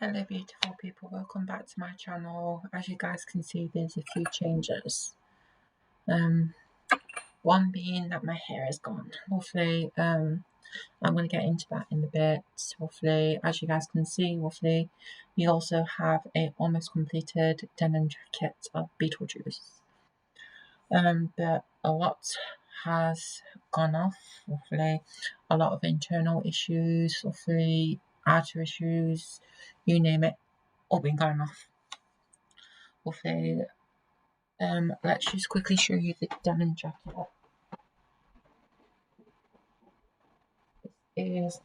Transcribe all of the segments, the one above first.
Hello beautiful people, welcome back to my channel. As you guys can see, there's a few changes. One being that my hair is gone. Hopefully, I'm going to get into that in a bit. Hopefully, as you guys can see, hopefully we also have a almost completed denim jacket of Beetlejuice. But a lot has gone off. Hopefully, a lot of internal issues, hopefully outer issues, you name it, all been going off. Hopefully, let's just quickly show you the denim jacket. This is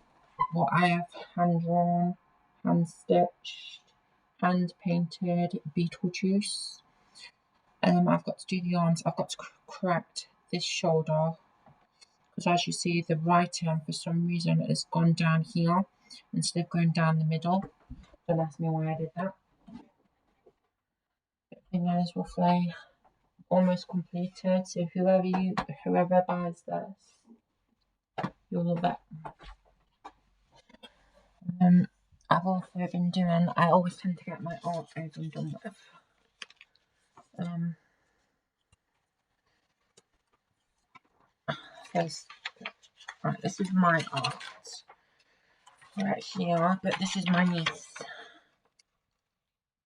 what I have hand drawn, hand stitched, hand painted Beetlejuice. I've got to do the arms. I've got to correct this shoulder because, as you see, the right arm for some reason has gone down here instead of going down the middle. Don't ask me why I did that. The thing is, roughly almost completed. So whoever buys this, you'll love it. I've also been doing, I always tend to get my art over and done with. Right, this is my art right here, but this is my niece.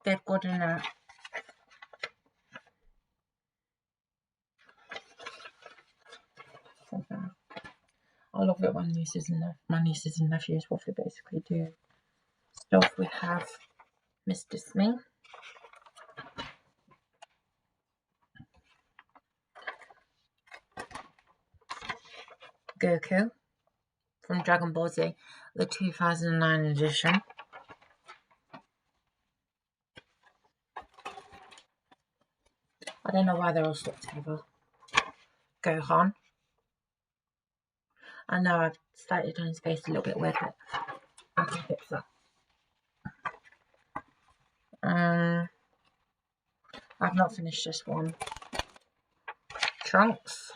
They've got in that. I love it when my nieces and nephews what they basically do stuff. We have Mr. Smee, Goku from Dragon Ball Z, the 2009 edition. I don't know why they're all stuck together. Gohan. I know I've slightly done his face a little bit weird, but I can fix that. I've not finished this one. Trunks.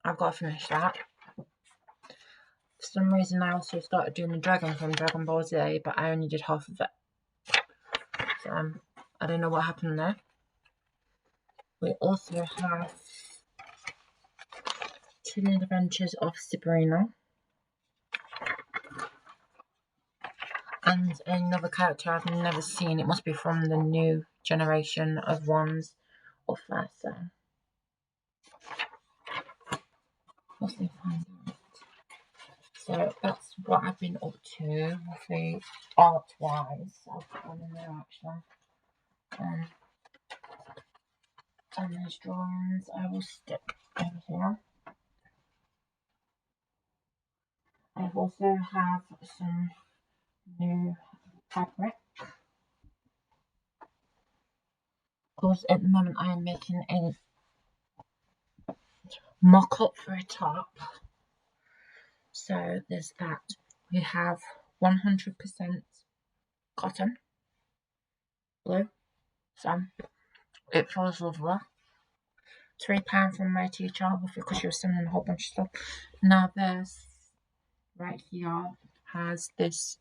I've got to finish that. For some reason I also started doing the dragon from Dragon Ball Z, but I only did half of it. So I don't know what happened there. We also have Chilling Adventures of Sabrina. And another character I've never seen. It must be from the new generation of ones of that. We'll see, find out. So that's what I've been up to, roughly art-wise. I've got one in there actually. And those drawings I will stick over here. I also have some new fabric. Because at the moment I am making a mock-up for a top. So there's that. We have 100% cotton, blue, so it feels lovely. £3 from my teacher because she was sending a whole bunch of stuff. Now this right here has this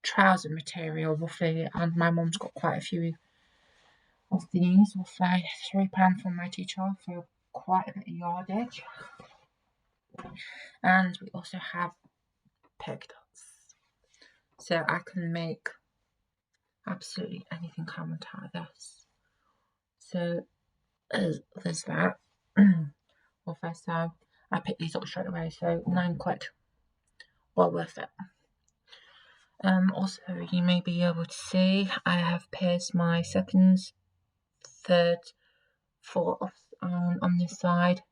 trouser material roughly, and my mum's got quite a few of these. Roughly £3 from my teacher for quite a bit of yardage. And we also have polka dots, so I can make absolutely anything I want out of this. So there's that. So I picked these up straight away, so £9. Well worth it. Also, you may be able to see I have pierced my seconds, third, fourth on this side,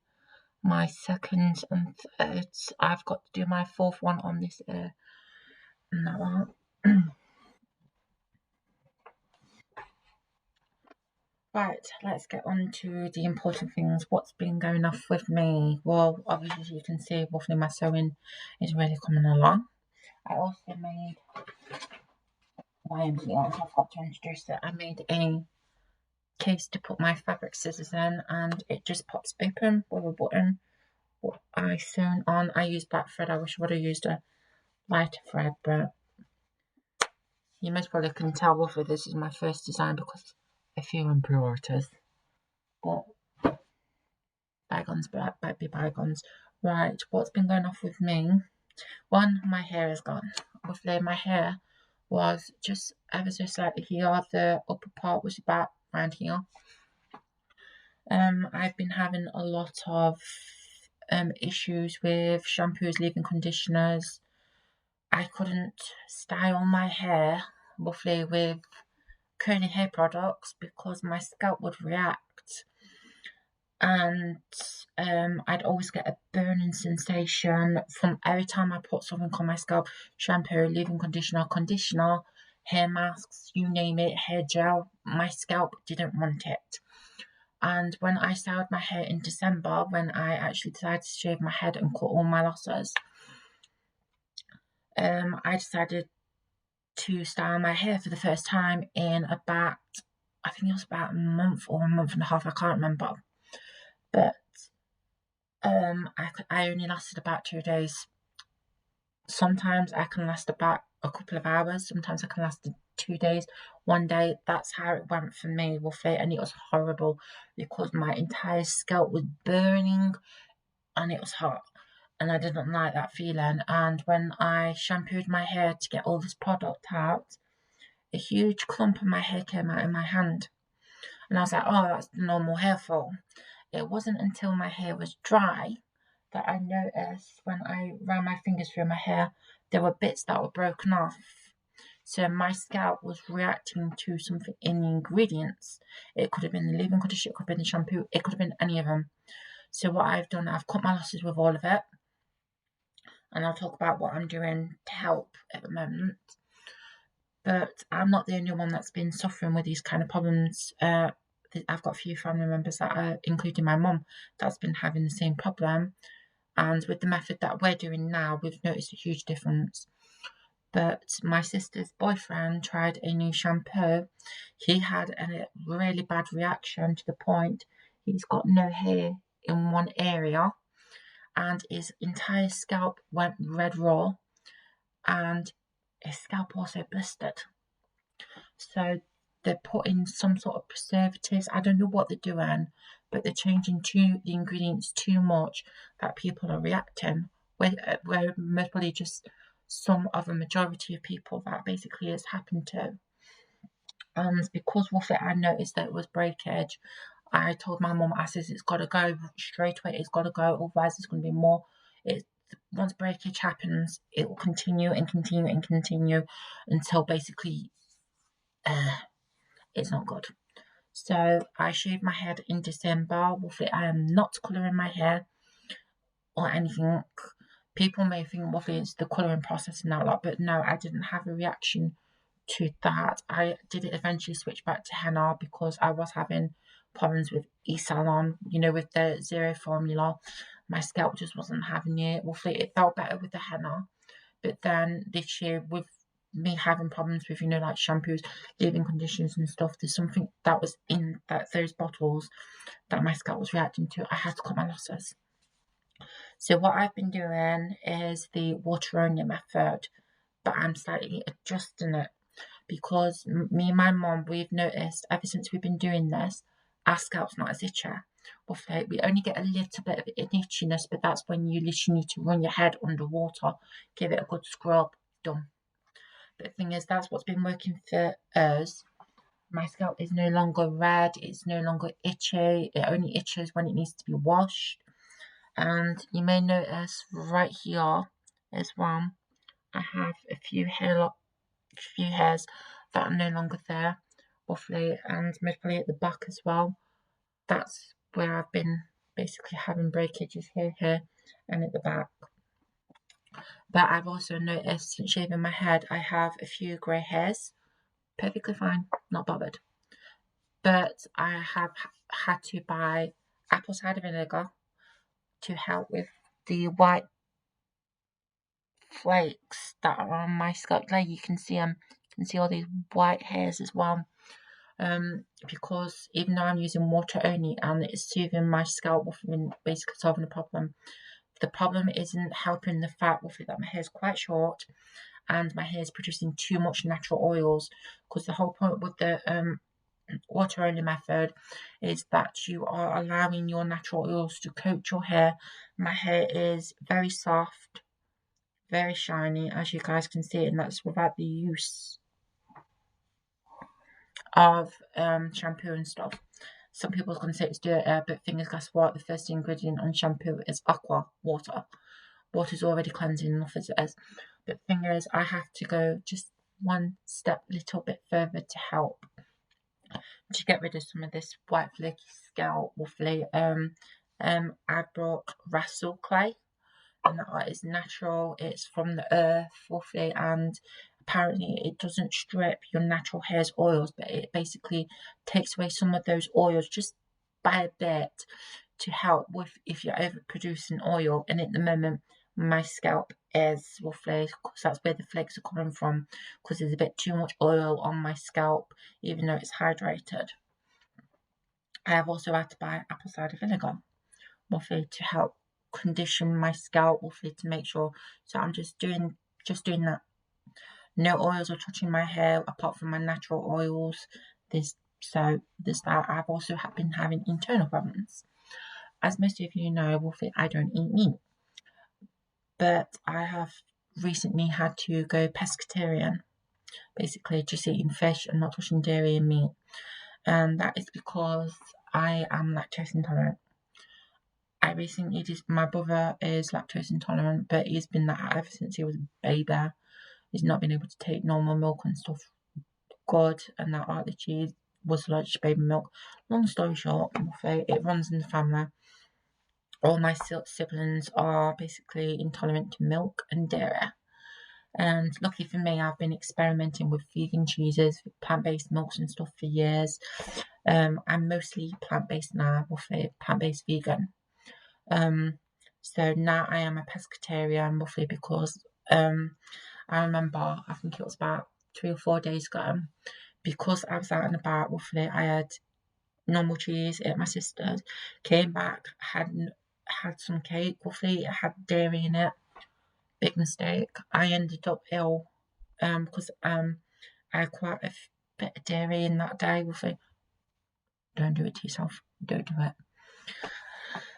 my seconds and thirds. I've got to do my fourth one on this ear and that one. Right, let's get on to the important things. What's been going off with me? Well, obviously you can see roughly my sewing is really coming along. I also made, why am here? I forgot to introduce it. I made a case to put my fabric scissors in, and it just pops open with a button. What I sewn on, I used black thread. I wish I would have used a lighter thread, but You most probably can tell roughly this is my first design because a few impurities. But bygones be bygones. Right, what's been going off with me? One, my hair is gone. Obviously, my hair was just ever so slightly here. The upper part was about around here. I've been having a lot of issues with shampoos, leave-in conditioners. I couldn't style my hair roughly with curly hair products because my scalp would react, and I'd always get a burning sensation from every time I put something on my scalp: shampoo, leave-in conditioner, hair masks, you name it, hair gel. My scalp didn't want it. And when I styled my hair in December, when I actually decided to shave my head and cut all my losses, I decided to style my hair for the first time in about, I think it was about a month or a month and a half, I can't remember. But I only lasted about 2 days. Sometimes I can last about a couple of hours, sometimes I can last 2 days, 1 day. That's how it went for me with it, and it was horrible because my entire scalp was burning and it was hot, and I didn't like that feeling. And when I shampooed my hair to get all this product out, a huge clump of my hair came out in my hand, and I was like, oh, that's the normal hair fall. It wasn't until my hair was dry that I noticed when I ran my fingers through my hair, there were bits that were broken off. So my scalp was reacting to something in the ingredients. It could have been the leave-in conditioner, it could have been the shampoo, it could have been any of them. So what I've done, I've cut my losses with all of it, and I'll talk about what I'm doing to help at the moment. But I'm not the only one that's been suffering with these kind of problems. I've got a few family members that are, including my mum, that's been having the same problem. And with the method that we're doing now, we've noticed a huge difference. But my sister's boyfriend tried a new shampoo. He had a really bad reaction to the point he's got no hair in one area, and his entire scalp went red raw, and his scalp also blistered. So they're putting some sort of preservatives. I don't know what they're doing, but they're changing the ingredients too much that people are reacting. Where most probably just some of a majority of people that basically has happened to. And because with it I noticed that it was breakage, I told my mum, I says it's got to go straight away. It's got to go, otherwise there's going to be more. Once breakage happens, it will continue and continue and continue until basically it's not good. So I shaved my head in December. With it, I am not colouring my hair or anything. People may think, well, it's the colouring process and that lot, but no, I didn't have a reaction to that. I did eventually switch back to henna because I was having problems with eSalon, with the zero formula. My scalp just wasn't having it. Well, it felt better with the henna, but then this year with me having problems with, like shampoos, leave-in conditioners and stuff, there's something that was in those bottles that my scalp was reacting to. I had to cut my losses. So what I've been doing is the water only method, but I'm slightly adjusting it because me and my mum, we've noticed ever since we've been doing this, our scalp's not as itchy. We only get a little bit of itchiness, but that's when you literally need to run your head under water, give it a good scrub, done. But the thing is, that's what's been working for us. My scalp is no longer red, it's no longer itchy, it only itches when it needs to be washed. And you may notice right here as well, I have a few hairs that are no longer there, roughly, and mostly at the back as well. That's where I've been basically having breakages here, and at the back. But I've also noticed since shaving my head, I have a few grey hairs. Perfectly fine, not bothered. But I have had to buy apple cider vinegar to help with the white flakes that are on my scalp. There you can see them. You can see all these white hairs as well. Because even though I'm using water only and it's soothing my scalp and basically solving the problem isn't helping the fact that my hair is quite short and my hair is producing too much natural oils, because the whole point with the water only method is that you are allowing your natural oils to coat your hair. My hair is very soft, very shiny, as you guys can see, and that's without the use of shampoo and stuff. Some people are going to say it's dirty, but thing is, guess what? The first ingredient on shampoo is aqua, water. Water's already cleansing enough as it is. But the thing is, I have to go just one step little bit further to help to get rid of some of this white flaky scalp waffly. I brought Rasul clay, and that is natural. It's from the earth, waffly, and apparently it doesn't strip your natural hair's oils, but it basically takes away some of those oils just by a bit to help with if you're overproducing oil. And at the moment, my scalp is waffly, because that's where the flakes are coming from, because there's a bit too much oil on my scalp, even though it's hydrated. I have also had to buy apple cider vinegar waffly to help condition my scalp waffly, to make sure. So I'm just doing that. No oils are touching my hair apart from my natural oils. There's that. I've also been having internal problems. As most of you know, waffly, I don't eat meat, but I have recently had to go pescatarian, basically just eating fish and not touching dairy and meat, and that is because I am lactose intolerant. My brother is lactose intolerant, but he's been that ever since he was a baby. He's not been able to take normal milk and stuff good, and that like the cheese was allergic to baby milk. Long story short, it runs in the family. All my siblings are basically intolerant to milk and dairy. And lucky for me, I've been experimenting with vegan cheeses, plant-based milks and stuff for years. I'm mostly plant-based now, waffly, plant-based vegan. So now I am a pescatarian, roughly, because I remember, I think it was about 3 or 4 days ago, because I was out and about, roughly, I had normal cheese at my sister's, came back, had some cake, roughly, it had dairy in it, big mistake. I ended up ill, because I had quite a bit of dairy in that day, roughly. Don't do it to yourself, don't do it.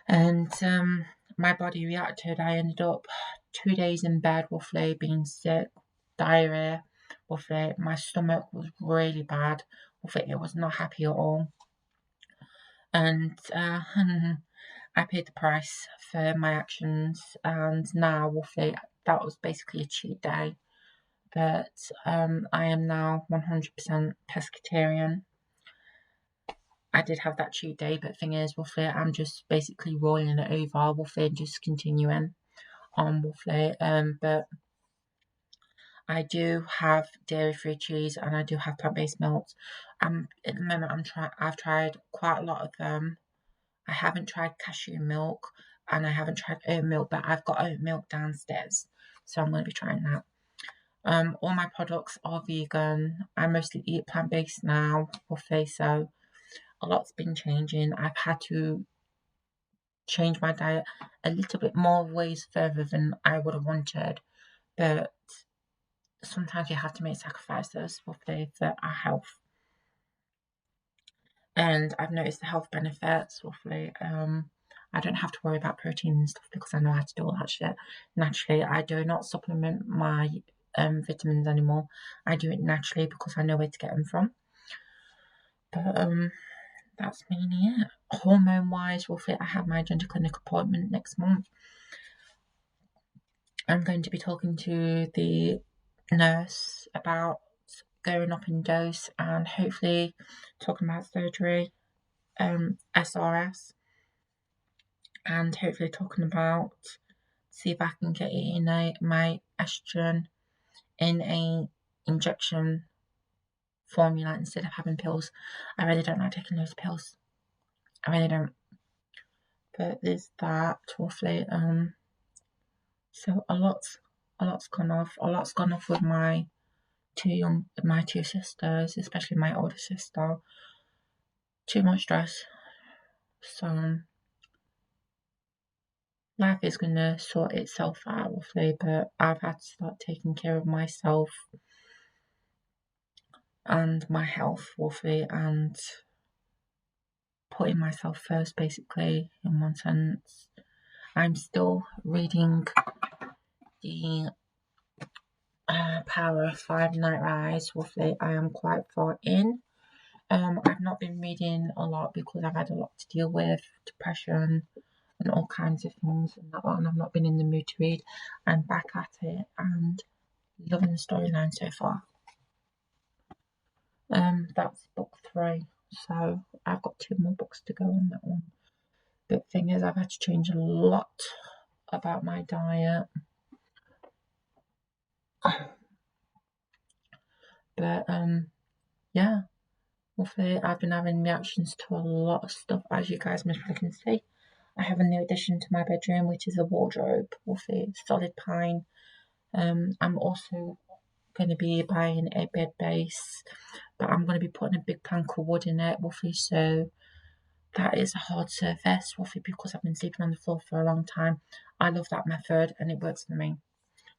And my body reacted. I ended up 2 days in bed, roughly, being sick, diarrhea, roughly. My stomach was really bad, roughly. It was not happy at all. And I paid the price for my actions, and now, roughly, that was basically a cheat day. But I am now 100% pescatarian. I did have that cheat day, but the thing is, roughly, I'm just basically rolling it over, roughly, and just continuing on, roughly. But I do have dairy-free cheese, and I do have plant-based milks. At the moment, I've tried quite a lot of them. I haven't tried cashew milk, and I haven't tried oat milk, but I've got oat milk downstairs, so I'm going to be trying that. All my products are vegan. I mostly eat plant-based now, roughly, so a lot's been changing. I've had to change my diet a little bit more ways further than I would have wanted, but sometimes you have to make sacrifices for our health. And I've noticed the health benefits, roughly. I don't have to worry about protein and stuff because I know how to do all that shit naturally. I do not supplement my vitamins anymore. I do it naturally because I know where to get them from. But that's mainly it. Hormone wise, roughly, I have my gender clinic appointment next month. I'm going to be talking to the nurse about going up in dose and hopefully talking about surgery, SRS, and hopefully talking about see if I can get it in my estrogen in a injection formula instead of having pills. I really don't like taking those pills. I really don't. But there's that, roughly. So a lot's gone off. A lot's gone off with my two sisters, especially my older sister. Too much stress. So life is going to sort itself out, roughly, but I've had to start taking care of myself and my health, roughly, and putting myself first, basically, in one sense. I'm still reading the Power of Five Night Rise, roughly. I am quite far in. I've not been reading a lot because I've had a lot to deal with, depression and all kinds of things and that one. I've not been in the mood to read. I'm back at it and loving the storyline so far. That's book 3, so I've got 2 more books to go on that one. But thing is, I've had to change a lot about my diet. But yeah, hopefully I've been having reactions to a lot of stuff, as you guys must can see. I have a new addition to my bedroom, which is a wardrobe, hopefully solid pine. I'm also going to be buying a bed base, but I'm going to be putting a big plank of wood in it, roughly, so that is a hard surface, roughly, because I've been sleeping on the floor for a long time. I love that method and it works for me.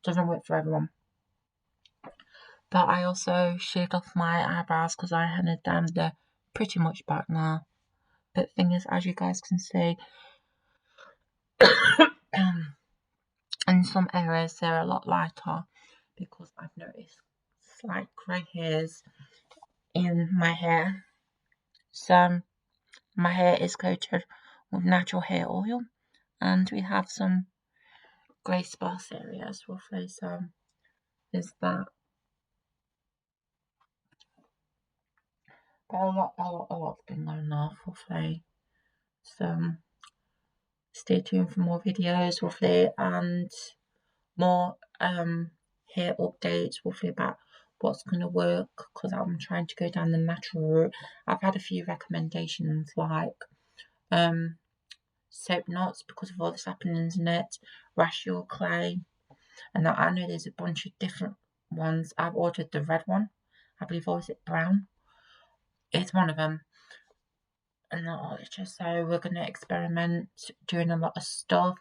Doesn't work for everyone. But I also shaved off my eyebrows because I had them. They're pretty much back now. But the thing is, as you guys can see, in some areas they're a lot lighter because I've noticed slight grey hairs in my hair. So my hair is coated with natural hair oil, and we have some grey sparse areas roughly. So there's that. But a lot's been going on roughly. So stay tuned for more videos roughly and more hair updates roughly about what's going to work, because I'm trying to go down the natural route. I've had a few recommendations like soap nuts because of all this happenings in it, Rashul clay, and I know there's a bunch of different ones. I've ordered the red one, I believe, or is it brown? It's one of them. And just so we're going to experiment doing a lot of stuff.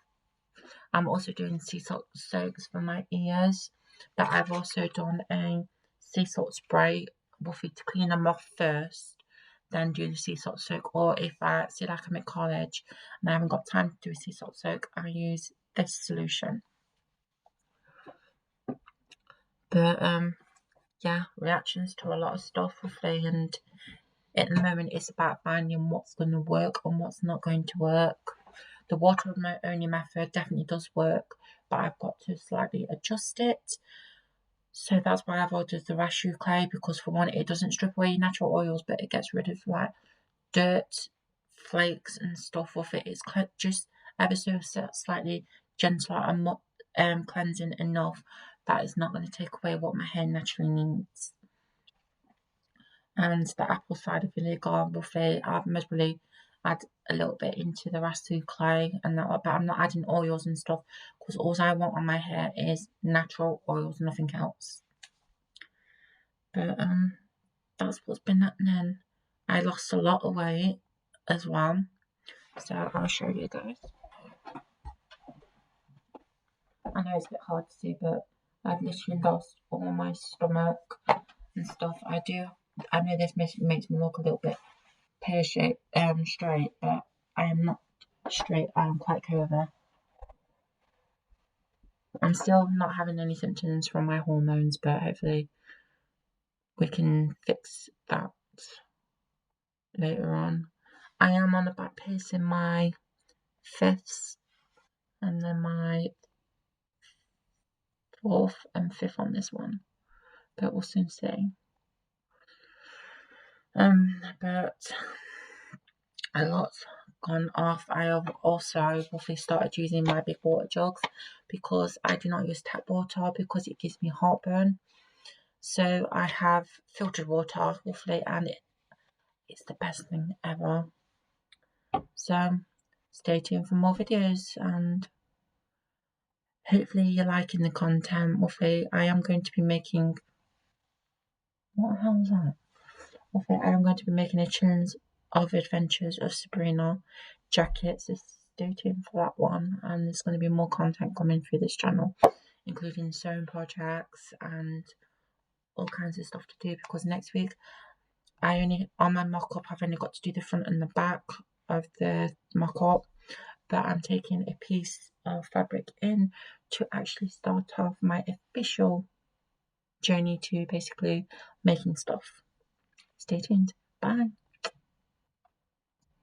I'm also doing sea salt soaks for my ears, but I've also done a sea salt spray roughly to clean them off first, then do the sea salt soak. Or if I say like I'm at college and I haven't got time to do a sea salt soak, I use this solution. But yeah, reactions to a lot of stuff roughly, and at the moment it's about finding what's going to work and what's not going to work. The water only method definitely does work, but I've got to slightly adjust it. So that's why I've ordered the Rashul clay, because for one, it doesn't strip away natural oils, but it gets rid of like dirt, flakes and stuff off it. It's just ever so slightly gentler and cleansing enough that it's not going to take away what my hair naturally needs. And the apple cider vinegar buffet, I've really add a little bit into the Rashul clay and that, but I'm not adding oils and stuff because all I want on my hair is natural oils, nothing else. But that's what's been happening. I lost a lot of weight as well, so I'll show you guys. I know it's a bit hard to see, but I've literally lost all my stomach and stuff. I know this makes me look a little bit pear-shaped, straight, but I am not straight. I am quite curvy. I'm still not having any symptoms from my hormones, but hopefully we can fix that later on. I am on a back piece in my 5th, and then my 4th and 5th on this one, but we'll soon see. But a lot's gone off. I have also roughly started using my big water jugs because I do not use tap water because it gives me heartburn. So I have filtered water roughly, and it's the best thing ever. So stay tuned for more videos, and hopefully you're liking the content. Roughly I am going to be making, what the hell is that? Roughly I am going to be making a Children's of Adventures of Sabrina jackets. This stay tuned for that one, and there's going to be more content coming through this channel, including sewing projects and all kinds of stuff to do, because next week on my mock-up I've only got to do the front and the back of the mock-up, but I'm taking a piece of fabric in to actually start off my official journey to basically making stuff. Stay tuned. Bye.